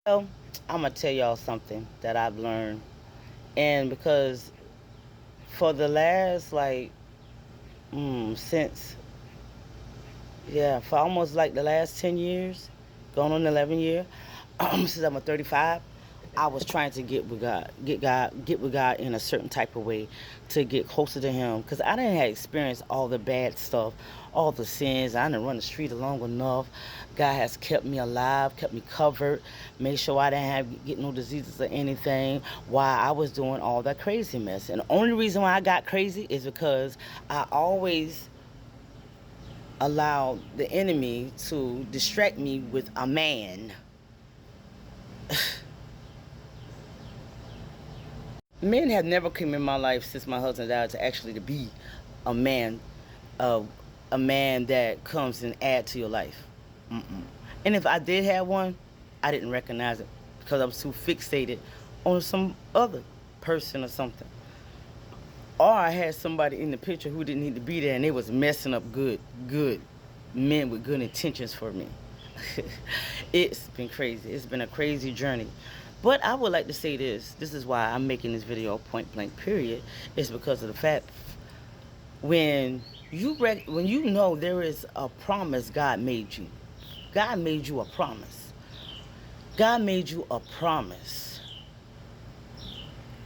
Well, I'm gonna tell y'all something that I've learned, and because for the last since for almost like the last 10 years, going on 11 year, since I'm a 35, I was trying to get with God in a certain type of way to get closer to Him, because I didn't have experienced all the bad stuff, all the sins. I didn't run the street long enough. God has kept me alive, kept me covered, made sure I didn't get no diseases or anything while I was doing all that crazy mess. And the only reason why I got crazy is because I always allowed the enemy to distract me with a man. Men have never come in my life since my husband died to actually to be a man, uh, a man that comes and add to your life. Mm-mm. And if I did have one, I didn't recognize it because I was too fixated on some other person or something. Or I had somebody in the picture who didn't need to be there, and they was messing up good men with good intentions for me. It's been crazy. It's been a crazy journey. But I would like to say this. This is why I'm making this video point blank period. It's because of the fact when when you know there is a promise God made you. God made you a promise. God made you a promise.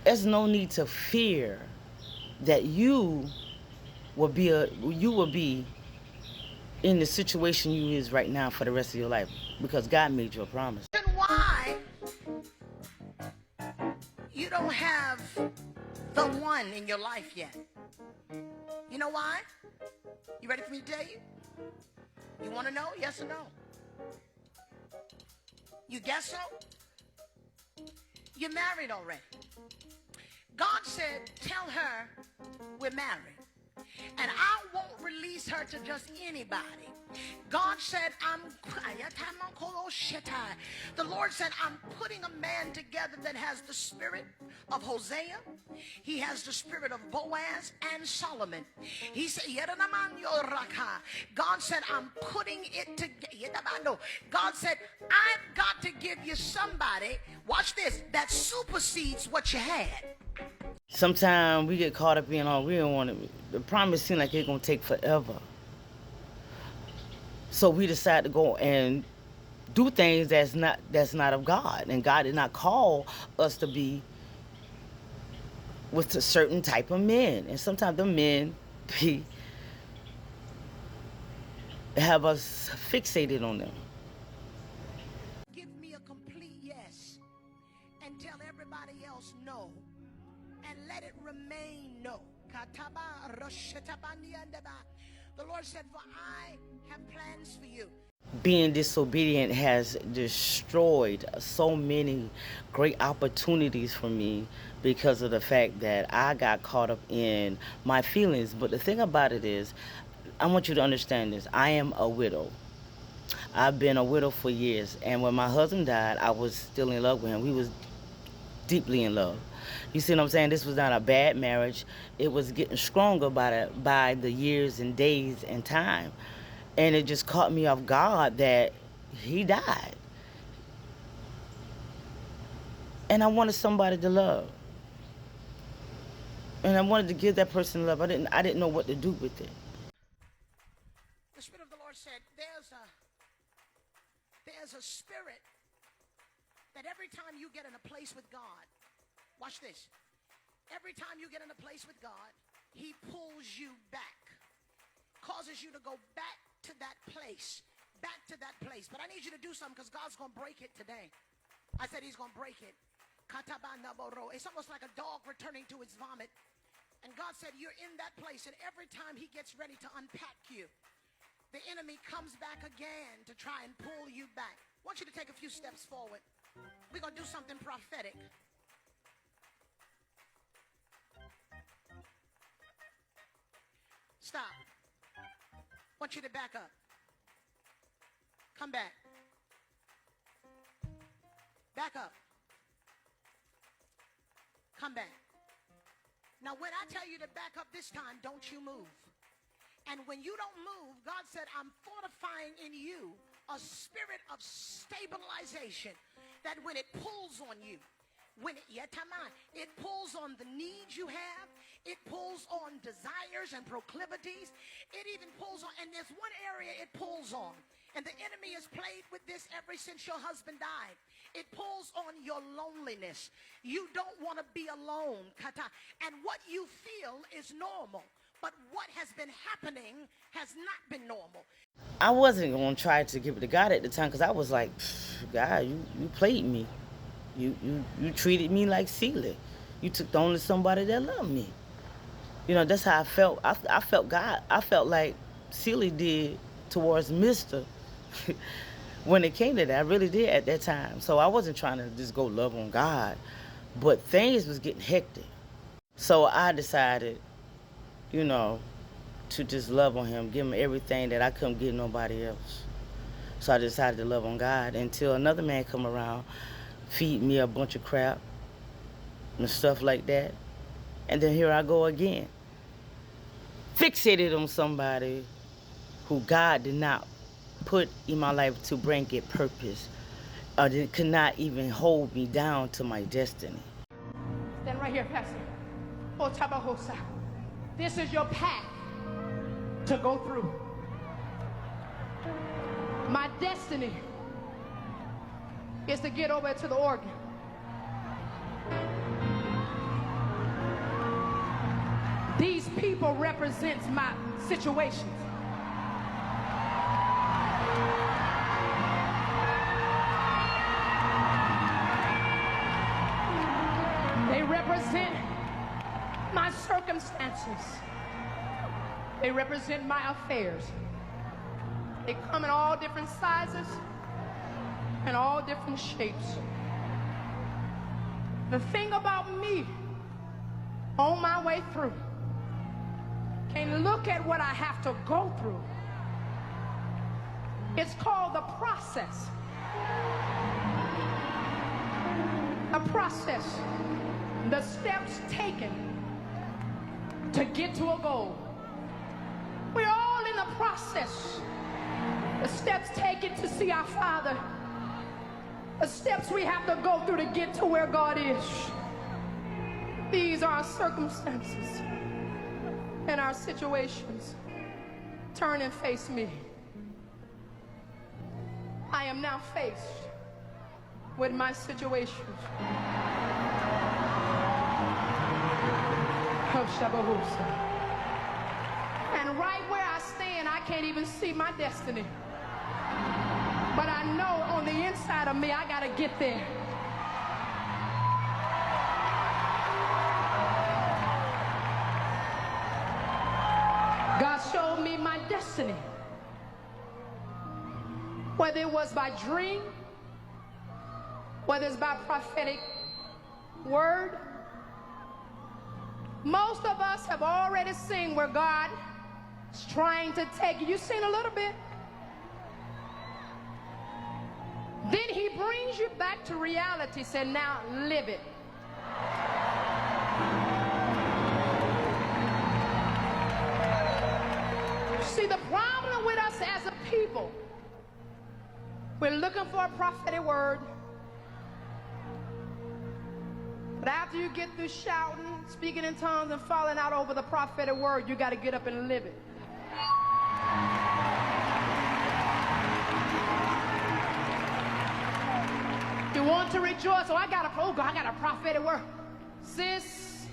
There's no need to fear that you will be in the situation you is right now for the rest of your life, because God made you a promise. Why you don't have the one in your life yet? You know why? You ready for me to tell you? You want to know? Yes or no? You guess so? You're married already. God said, tell her we're married. And I won't release her to just anybody. God said, the Lord said, I'm putting a man together that has the spirit of Hosea. He has the spirit of Boaz and Solomon. He said, God said, I'm putting it together. God said, I've got to give you somebody, watch this, that supersedes what you had. Sometimes we get caught up in all we don't want to. The promise seems like it's gonna take forever. So we decide to go and do things that's not of God, and God did not call us to be with a certain type of men. And sometimes the men be have us fixated on them. Give me a complete yes and tell everybody else no, and let it remain no. The Lord said, for I have plans for you. Being disobedient has destroyed so many great opportunities for me because of the fact that I got caught up in my feelings. But the thing about it is, I want you to understand this. I am a widow. I've been a widow for years, and when my husband died, I was still in love with him. We was deeply in love. You see what I'm saying? This was not a bad marriage. It was getting stronger by the years and days and time. And it just caught me off guard that he died. And I wanted somebody to love. And I wanted to give that person love. I didn't know what to do with it. The Spirit of the Lord said, there's a spirit that every time you get in a place with God, watch this. Every time you get in a place with God, He pulls you back, causes you to go back to that place, back to that place. But I need you to do something, because God's going to break it today. I said He's going to break it. It's almost like a dog returning to its vomit. And God said, you're in that place, and every time He gets ready to unpack you, the enemy comes back again to try and pull you back. I want you to take a few steps forward. We're going to do something prophetic. Stop. I want you to back up. Come back. Back up. Come back. Now, when I tell you to back up this time, don't you move. And when you don't move, God said, I'm fortifying in you a spirit of stabilization. that when it pulls on you, it pulls on the needs you have, it pulls on desires and proclivities, it even pulls on, and there's one area it pulls on, and the enemy has played with this ever since your husband died. It pulls on your loneliness. You don't want to be alone, and what you feel is normal, but what has been happening has not been normal. I wasn't going to try to give it to God at the time because I was like, God, you played me. You treated me like Celia. You took on to somebody that loved me. You know, that's how I felt. I felt God. I felt like Celia did towards Mr. when it came to that. I really did at that time. So I wasn't trying to just go love on God. But things was getting hectic. So I decided, you know, to just love on him, give him everything that I couldn't give nobody else. So I decided to love on God until another man come around, feed me a bunch of crap and stuff like that. And then here I go again, fixated on somebody who God did not put in my life to bring it purpose, or could not even hold me down to my destiny. Stand right here, Pastor. Otabahosa. This is your path to go through. My destiny is to get over to the organ. These people represent my situations. They represent my circumstances. They represent my affairs. They come in all different sizes and all different shapes. The thing about me on my way through, can look at what I have to go through. It's called the process. A process. The steps taken to get to a goal. We're all in the process. The steps taken to see our Father. The steps we have to go through to get to where God is. These are our circumstances and our situations. Turn and face me. I am now faced with my situations. And right where I stand, I can't even see my destiny. But I know on the inside of me, I gotta get there. God showed me my destiny. Whether it was by dream, whether it's by prophetic word. Most of us have already seen where God is trying to take you. You've seen a little bit. Then he brings you back to reality, said, now live it. See, the problem with us as a people, we're looking for a prophetic word. But after you get through shouting, speaking in tongues, and falling out over the prophetic word, you got to get up and live it. You want to rejoice? Oh, I got a prophetic word. Sis,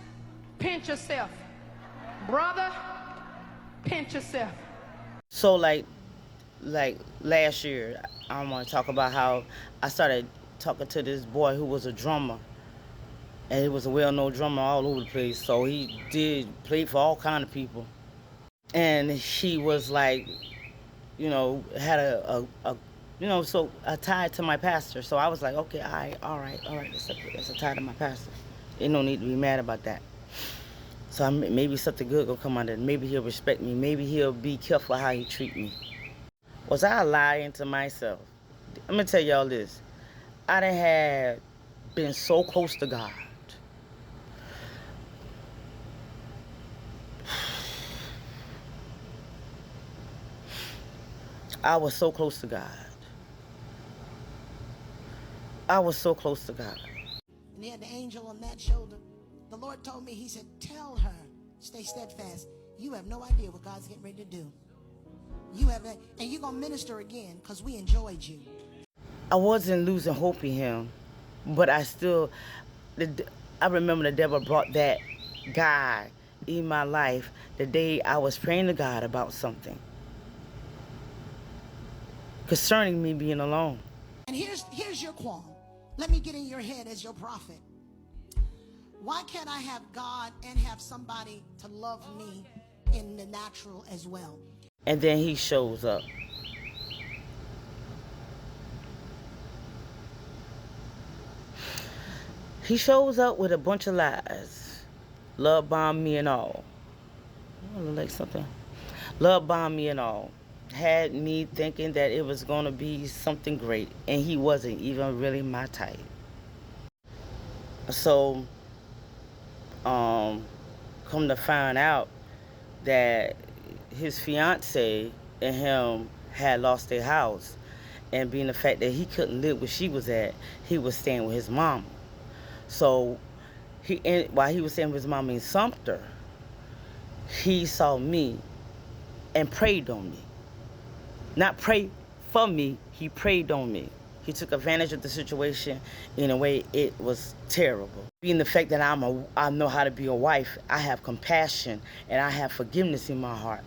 pinch yourself. Brother, pinch yourself. So like last year, I want to talk about how I started talking to this boy who was a drummer. And he was a well-known drummer all over the place. So he play for all kind of people. And he was like, you know, had so a tie to my pastor. So I was like, okay, all right, that's a tie to my pastor. Ain't no need to be mad about that. So maybe something good gonna come out of it. Maybe he'll respect me. Maybe he'll be careful how he treat me. Was I lying to myself? I'm gonna tell y'all this. I done had been so close to God. I was so close to God. I was so close to God. And he had the angel on that shoulder. The Lord told me, he said, tell her, stay steadfast. You have no idea what God's getting ready to do. You have, and you're going to minister again because we enjoyed you. I wasn't losing hope in him, but I remember the devil brought that guy in my life the day I was praying to God about something concerning me being alone. And here's your qualm. Let me get in your head as your prophet. Why can't I have God and have somebody to love me in the natural as well? And then he shows up. He shows up with a bunch of lies. Love bombed me and all. I look like something. Love bombed me and all. Had me thinking that it was going to be something great. And he wasn't even really my type. So, come to find out that his fiance and him had lost their house. And being the fact that he couldn't live where she was at, he was staying with his mama. So while he was staying with his mama in Sumter, he saw me and preyed on me. Not prayed for me, he preyed on me. He took advantage of the situation in a way it was terrible. Being the fact that I know how to be a wife, I have compassion and I have forgiveness in my heart.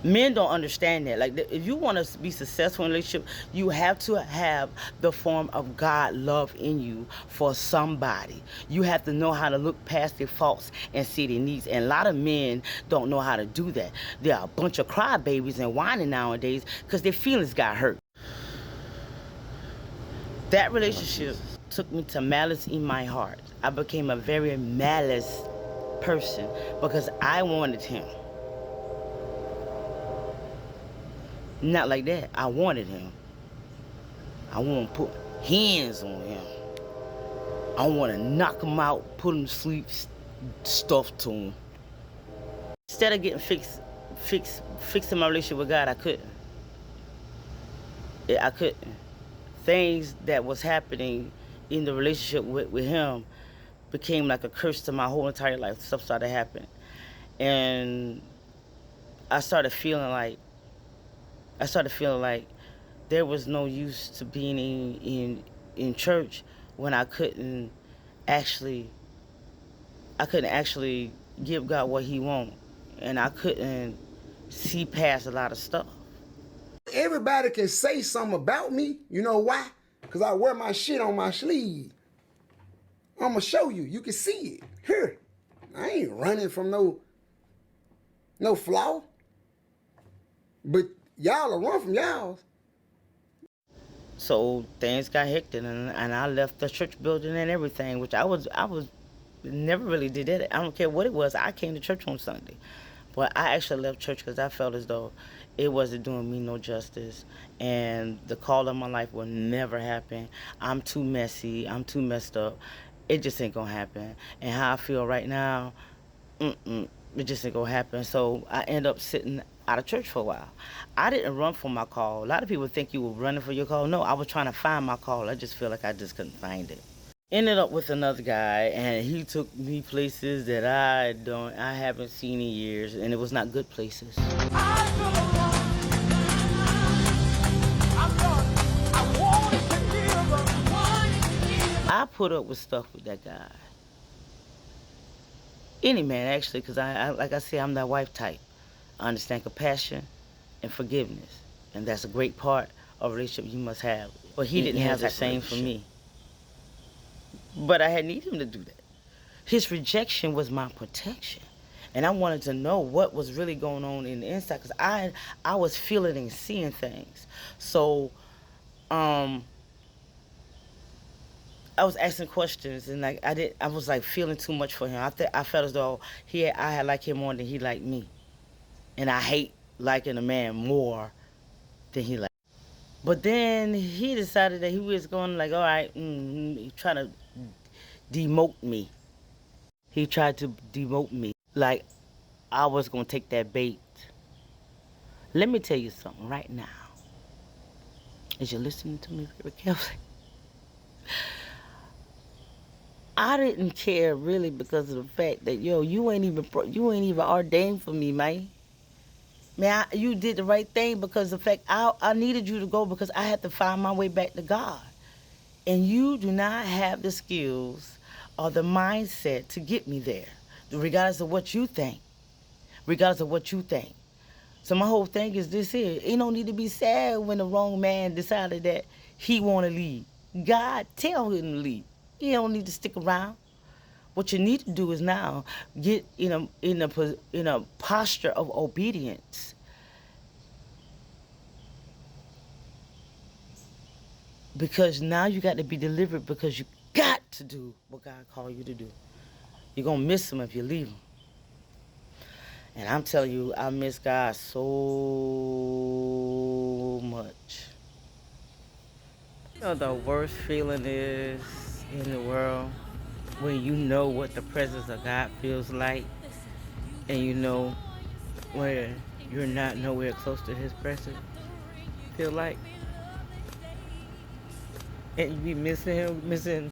Men don't understand that. Like, if you want to be successful in a relationship, you have to have the form of God love in you for somebody. You have to know how to look past their faults and see their needs. And a lot of men don't know how to do that. There are a bunch of crybabies and whining nowadays because their feelings got hurt. That relationship took me to malice in my heart. I became a very malice person because I wanted him. Not like that. I wanted him. I want to put hands on him. I want to knock him out, put him to sleep, stuff to him. Instead of getting fixing my relationship with God, I couldn't. I couldn't. Things that was happening in the relationship with him became like a curse to my whole entire life. Stuff started happening. And I started feeling like there was no use to being in church when I couldn't actually give God what he wants, and I couldn't see past a lot of stuff. Everybody can say something about me. You know why? Because I wear my shit on my sleeve. I'm going to show you. You can see it. Here. I ain't running from no flaw. But y'all will run from y'all. So things got hectic, and I left the church building and everything, which I was never really did that. I don't care what it was. I came to church on Sunday. But I actually left church because I felt as though it wasn't doing me no justice, and the call of my life will never happen. I'm too messy. I'm too messed up. It just ain't gonna happen. And how I feel right now, it just ain't gonna happen. So I end up sitting out of church for a while. I didn't run for my call. A lot of people think you were running for your call. No, I was trying to find my call. I just feel like I just couldn't find it. Ended up with another guy, and he took me places that I haven't seen in years, and it was not good places. I put up with stuff with that guy. Any man, actually, because I like I said, I'm that wife type. I understand compassion and forgiveness, and that's a great part of a relationship you must have. But he didn't have the same for me. But I had need him to do that. His rejection was my protection. And I wanted to know what was really going on in the inside, because I was feeling and seeing things. So I was asking questions, and like I was like feeling too much for him. I felt as though I had liked him more than he liked me. And I hate liking a man more than he liked. But then he decided that he was going like, all right, he tried to demote me. He tried to demote me. Like I was going to take that bait. Let me tell you something right now. As you're listening to me very carefully, I didn't care really because of the fact that you ain't even ordained for me, man. Man, you did the right thing because of the fact I needed you to go because I had to find my way back to God. And you do not have the skills or the mindset to get me there, regardless of what you think. Regardless of what you think. So my whole thing is this here. Ain't no need to be sad when the wrong man decided that he want to leave. God tell him to leave. He don't need to stick around. What you need to do is now get in a posture of obedience. Because now you got to be delivered because you got to do what God called you to do. You're going to miss him if you leave him. And I'm telling you, I miss God so much. You know the worst feeling is in the world when you know what the presence of God feels like and you know where you're not nowhere close to his presence feel like. And you be missing him, missing